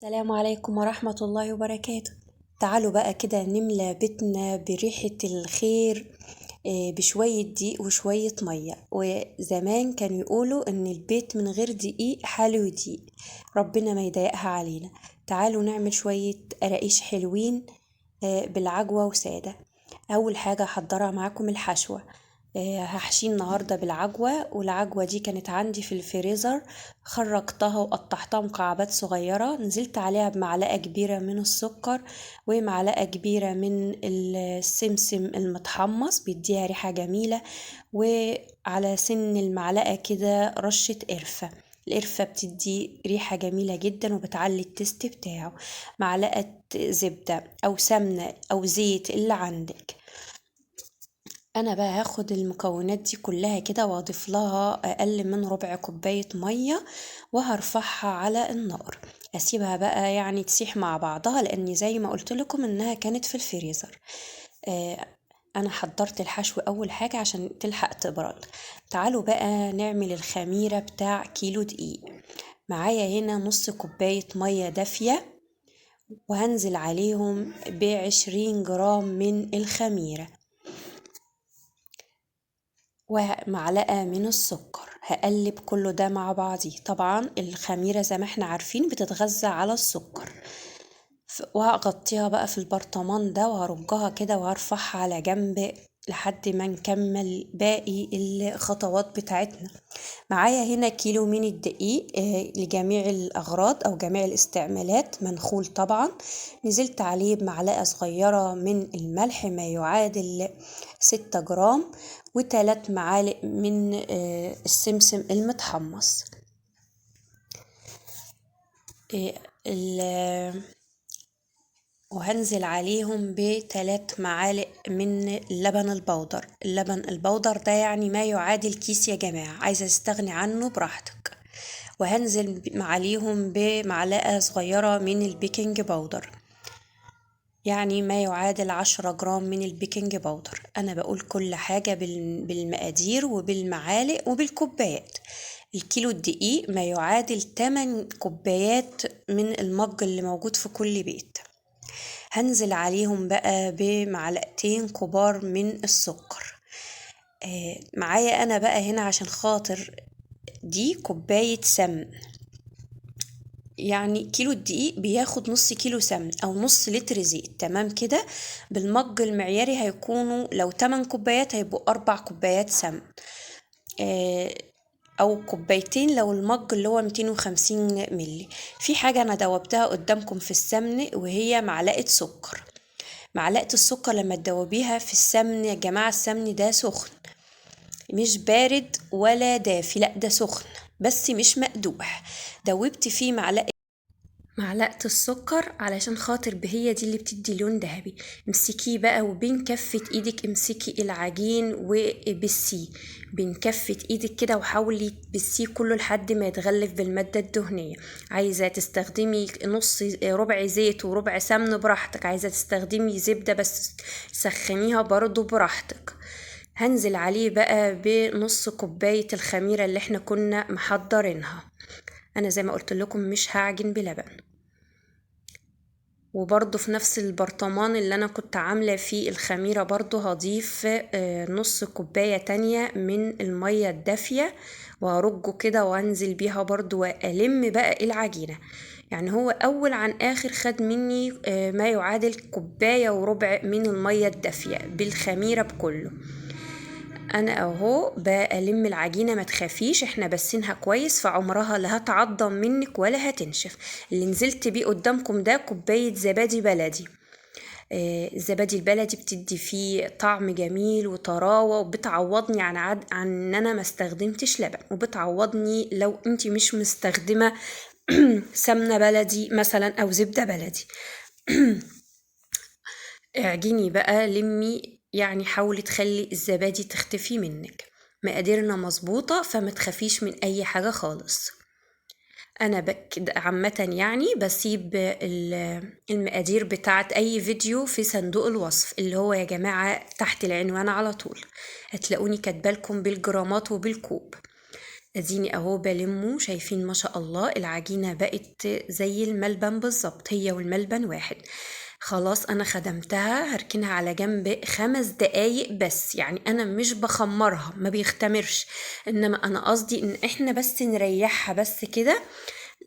السلام عليكم ورحمة الله وبركاته. تعالوا بقى كده نملى بيتنا بريحة الخير، بشوية دقيق وشوية مية. وزمان كانوا يقولوا ان البيت من غير دقيق حلو دقيق، ربنا ما يضايقها علينا. تعالوا نعمل شوية قراقيش حلوين بالعجوة وسادة. اول حاجة هحضرها معاكم الحشوة. هحشيه النهاردة بالعجوة، والعجوة دي كانت عندي في الفريزر، خرجتها وقطعتها مكعبات صغيرة، نزلت عليها بمعلقة كبيرة من السكر ومعلقة كبيرة من السمسم المتحمص، بيديها ريحة جميلة. وعلى سن المعلقة كده رشة قرفة، القرفة بتدي ريحة جميلة جدا وبتعلي التست بتاعه. معلقة زبدة أو سمنة أو زيت اللي عندك. انا بقى هاخد المكونات دي كلها كده واضيف لها اقل من ربع كوباية مية، وهرفعها على النار، اسيبها بقى يعني تسيح مع بعضها، لاني زي ما قلت لكم انها كانت في الفريزر. آه، انا حضرت الحشو اول حاجة عشان تلحق تبرد. تعالوا بقى نعمل الخميرة بتاع كيلو دقيق. معايا هنا نص كوباية مية دافية، وهنزل عليهم ب20 جرام من الخميرة ومعلقة من السكر. هقلب كله ده مع بعضيه. طبعا الخميرة زي ما احنا عارفين بتتغذى على السكر. وهغطيها بقى في البرطمان ده وهرجها كده وهرفعها على جنب لحد ما نكمل باقي الخطوات بتاعتنا. معايا هنا كيلو من الدقيق لجميع الأغراض أو جميع الاستعمالات، منخول طبعا. نزلت عليه بمعلقة صغيرة من الملح ما يعادل 6 جرام، و3 معالق من السمسم المتحمص. وهنزل عليهم ب3 معالق من اللبن البودر. اللبن البودر ده يعني ما يعادل كيس يا جماعة، عايزة تستغني عنه براحتك. وهنزل عليهم بمعلقة صغيرة من البيكنج باودر، يعني ما يعادل 10 جرام من البيكنج باودر. أنا بقول كل حاجة بالمقادير وبالمعالق وبالكوبايات. الكيلو الدقيق ما يعادل 8 كوبايات من المج اللي موجود في كل بيت. هنزل عليهم بقى بمعلقتين كبار من السكر. معايا أنا بقى هنا عشان خاطر دي كوباية سمن، يعني كيلو الدقيق بياخد نص كيلو سمن او نص لتر زيت، تمام كده. بالمج المعياري هيكونوا لو 8 كوبايات هيبقوا 4 كوبايات سمن، او كوبايتين لو المج اللي هو 250 ملي. في حاجة انا دوبتها قدامكم في السمن، وهي معلقة سكر. معلقة السكر لما تدوبيها في السمن يا جماعة، السمن ده سخن مش بارد ولا دافي، لا ده سخن بس مش مقدوح. دوبت فيه معلقة السكر علشان خاطر هي دي اللي بتدي لون ذهبي. امسكيه بقى وبين كفة ايدك امسكي العجين وبسيه بين كفة ايدك كده، وحاولي تبسيه كله لحد ما يتغلف بالمادة الدهنية. عايزة تستخدمي ربع زيت وربع سمن براحتك، عايزة تستخدمي زبدة بس سخنيها برضو براحتك. هنزل عليه بقى بنص كوباية الخميرة اللي احنا كنا محضرينها. انا زي ما قلت لكم مش هعجن بلبن. وبرضو في نفس البرطمان اللي انا كنت عاملة فيه الخميرة برضو هضيف نص كوباية تانية من المية الدافية، وهرجه كده وانزل بيها برضو والم بقى العجينة. يعني هو اول عن اخر خد مني ما يعادل كوباية وربع من المية الدافية بالخميرة بكله. انا اهو بلم العجينه، ما تخافيش احنا بسينها كويس، فعمرها لا هتعضم منك ولا هتنشف. اللي نزلت بيه قدامكم ده كوبايه زبادي بلدي. الزبادي البلدي بتدي فيه طعم جميل وطراوه، وبتعوضني عن ان انا ما استخدمتش لبن، وبتعوضني لو انتي مش مستخدمه سمنه بلدي مثلا او زبده بلدي. اعجني بقى لمي، يعني حاولي تخلي الزبادي تختفي منك. مقاديرنا مظبوطة فما تخافيش من اي حاجة خالص. انا عامة يعني بسيب المقادير بتاعت اي فيديو في صندوق الوصف اللي هو يا جماعة تحت العنوان على طول، هتلاقوني كاتبالكم بالجرامات وبالكوب. اديني اهو بلمه، شايفين ما شاء الله العجينة بقت زي الملبن بالظبط، هي والملبن واحد. خلاص انا خدمتها، هركنها على جنب 5 دقايق بس، يعني انا مش بخمرها، ما بيختمرش، انما انا قصدي ان احنا بس نريحها بس كده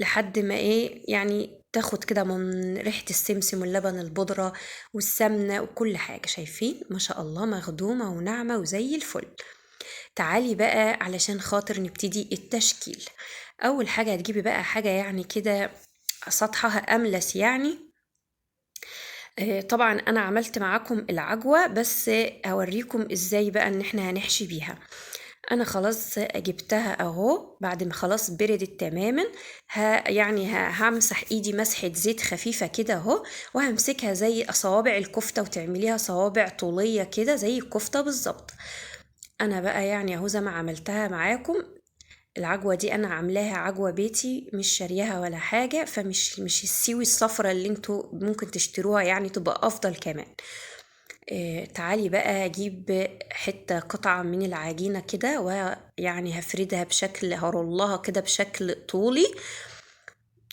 لحد ما ايه يعني تاخد كده من ريحة السمسم واللبن البودرة والسمنة وكل حاجة. شايفين ما شاء الله مخدومة وناعمة وزي الفل. تعالي بقى علشان خاطر نبتدي التشكيل. اول حاجة هتجيبي بقى حاجة يعني كده سطحها املس يعني. طبعا انا عملت معاكم العجوة، بس هوريكم ازاي بقى ان احنا هنحشي بيها. انا خلاص جبتها اهو بعد ما خلاص بردت تماما. همسح ايدي مسحة زيت خفيفة كده اهو، وهمسكها زي صوابع الكفتة وتعمليها صوابع طولية كده زي الكفتة بالظبط. انا بقى يعني اهو زي ما عملتها معاكم. العجوة دي انا عاملاها عجوة بيتي، مش شاريها ولا حاجة، مش السيوي الصفرة اللي انتوا ممكن تشتروها يعني تبقى افضل كمان. تعالي بقى اجيب حتة قطعة من العجينة كده، ويعني هفردها بشكل هرلها كده بشكل طولي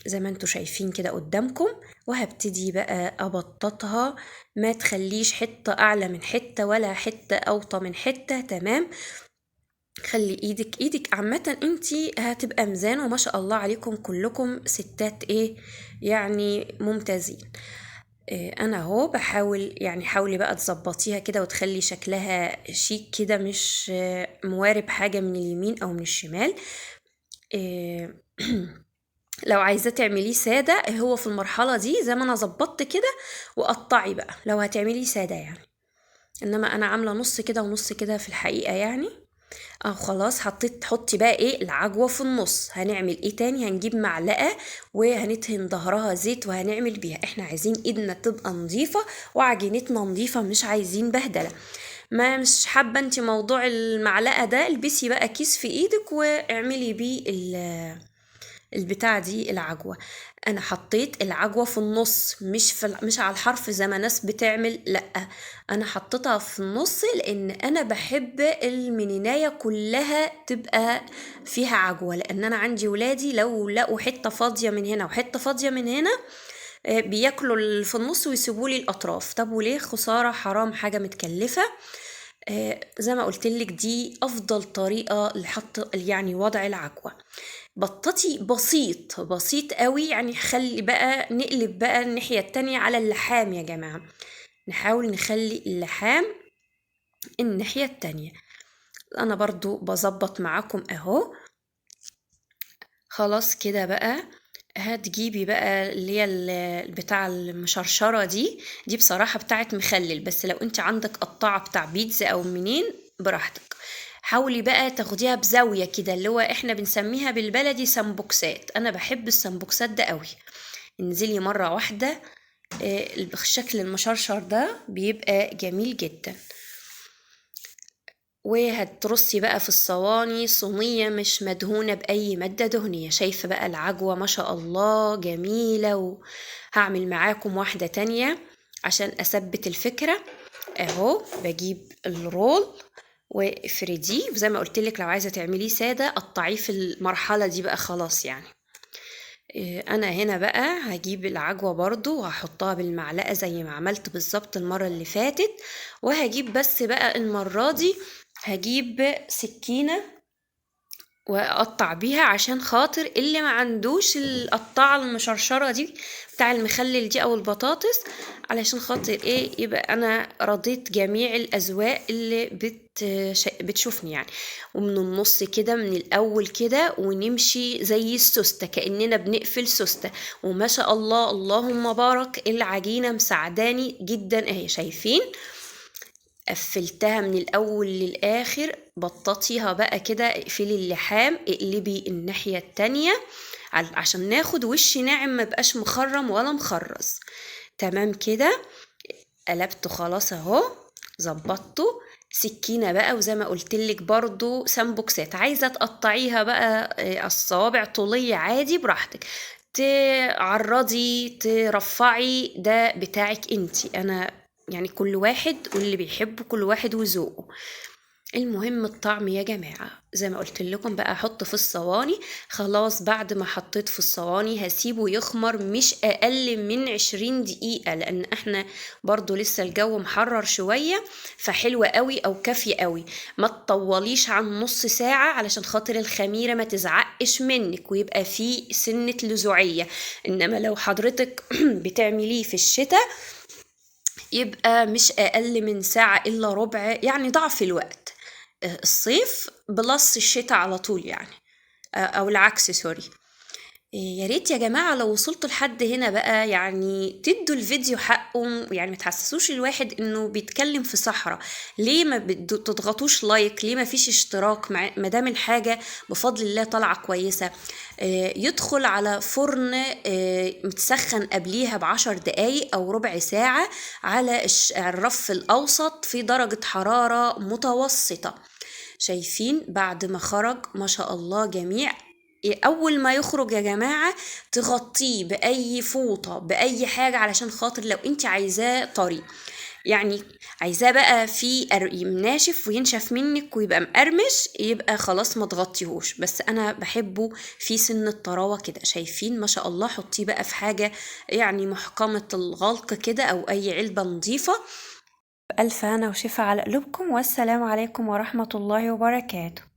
زي ما انتوا شايفين كده قدامكم. وهبتدي بقى ابططها، ما تخليش حتة اعلى من حتة ولا حتة اوطى من حتة، تمام. خلي ايدك عامة انتي هتبقى ميزان، وما شاء الله عليكم كلكم ستات ايه يعني ممتازين. انا اهو بحاول يعني حاولي بقى تظبطيها كده وتخلي شكلها شيك كده، مش موارب حاجة من اليمين او من الشمال. آه، لو عايزة تعمليه سادة هو في المرحلة دي زي ما انا ظبطت كده، وقطعي بقى لو هتعمليه سادة يعني. انما انا عاملة نص كده ونص كده في الحقيقة يعني. اه خلاص حطي بقى ايه العجوة في النص. هنعمل ايه تاني؟ هنجيب معلقة وهندهن ظهرها زيت وهنعمل بيها. احنا عايزين ايدنا تبقى نظيفة وعجينتنا نظيفة، مش عايزين بهدلة. ما مش حابة انت موضوع المعلقة ده، البسي بقى كيس في ايدك واعملي بيه البتاع دي العجوة. انا حطيت العجوة في النص، مش على الحرف زي ما ناس بتعمل، لا، انا حطيتها في النص لان انا بحب المنيناية كلها تبقى فيها عجوة، لان انا عندي ولادي لو لقوا حتة فاضية من هنا وحتة فاضية من هنا بياكلوا في النص ويسيبوا لي الاطراف. طب وليه؟ خسارة، حرام، حاجة متكلفة. زي ما قلت لك دي افضل طريقة لحط يعني وضع العجوة. بطتي بسيط بسيط قوي يعني. خلي بقى نقلب بقى الناحية التانية على اللحام يا جماعة، نحاول نخلي اللحام الناحية التانية. انا برضو بظبط معاكم اهو. خلاص كده بقى هتجيبي بقى اللي هي بتاع المشرشرة دي بصراحة بتاعت مخلل، بس لو انت عندك قطاعة بتاع بيتزا او منين براحتك. حاولي بقى تاخديها بزاوية كده، اللي هو احنا بنسميها بالبلدي سمبوكسات. انا بحب السمبوكسات ده قوي. انزلي مرة واحدة، الشكل المشرشر ده بيبقى جميل جدا. وهترصي بقى في الصواني صينية مش مدهونة بأي مادة دهنية. شايفة بقى العجوة ما شاء الله جميلة. وهعمل معاكم واحدة تانية عشان أثبت الفكرة. اهو بجيب الرول وافرديه زي ما قلتلك، لو عايزة تعمليه سادة قطعيه في المرحلة دي بقى خلاص يعني. انا هنا بقى هجيب العجوة برضو وهحطها بالمعلقة زي ما عملت بالظبط المرة اللي فاتت. وهجيب بس بقى المرة دي هجيب سكينة واقطع بيها، عشان خاطر اللي ما عندوش القطاعة المشرشرة دي بتاع المخلل دي او البطاطس، علشان خاطر ايه يبقى انا رضيت جميع الاذواق اللي بتشوفني يعني. ومن النص كده من الاول كده ونمشي زي السوستة كأننا بنقفل سوستة. وما شاء الله اللهم بارك العجينة مساعداني جدا اهي. شايفين قفلتها من الاول للاخر. بططيها بقى كده، اقفلي اللحام، اقلبي الناحية التانية عشان ناخد وش ناعم ما بقاش مخرم ولا مخرز. تمام كده قلبته خلاص اهو ظبطته. سكينة بقى وزي ما قلتلك برضو سامبوكسات، عايزة تقطعيها بقى الصوابع طولية عادي براحتك، تعرضي ترفعي ده بتاعك انتي. انا يعني كل واحد واللي بيحبه كل واحد وذوقه. المهم الطعم يا جماعة، زي ما قلت لكم بقى احط في الصواني. خلاص بعد ما حطيت في الصواني هسيبه يخمر مش اقل من 20 دقيقة، لان احنا برضو لسه الجو محرر شوية، فحلوة قوي او كافية قوي. ما تطوليش عن نص ساعة علشان خاطر الخميرة ما تزعقش منك ويبقى فيه سنة لزوعية. انما لو حضرتك بتعمليه في الشتاء يبقى مش أقل من ساعة إلا ربع، يعني ضعف الوقت. الصيف بلس الشتاء على طول يعني. أو العكس، سوري. يا ريت يا جماعة لو وصلتوا لحد هنا بقى يعني تدوا الفيديو حقه، يعني ما تحسسوش الواحد انه بيتكلم في صحراء. ليه ما تضغطوش لايك؟ ليه ما فيش اشتراك ما دام الحاجة بفضل الله طالعة كويسة؟ يدخل على فرن متسخن قبليها ب10 دقايق او ربع ساعة على الرف الاوسط في درجة حرارة متوسطة. شايفين بعد ما خرج ما شاء الله جميع. اول ما يخرج يا جماعة تغطيه باي فوطة باي حاجة، علشان خاطر لو انت عايزاه طري، يعني عايزاه بقى في ناشف وينشف منك ويبقى مقرمش، يبقى خلاص ما تغطيهوش. بس انا بحبه في سن الطراوة كده. شايفين ما شاء الله؟ حطيه بقى في حاجة يعني محكمة الغلق كده او اي علبة نظيفة. بألف هنا وشفا على قلوبكم، والسلام عليكم ورحمة الله وبركاته.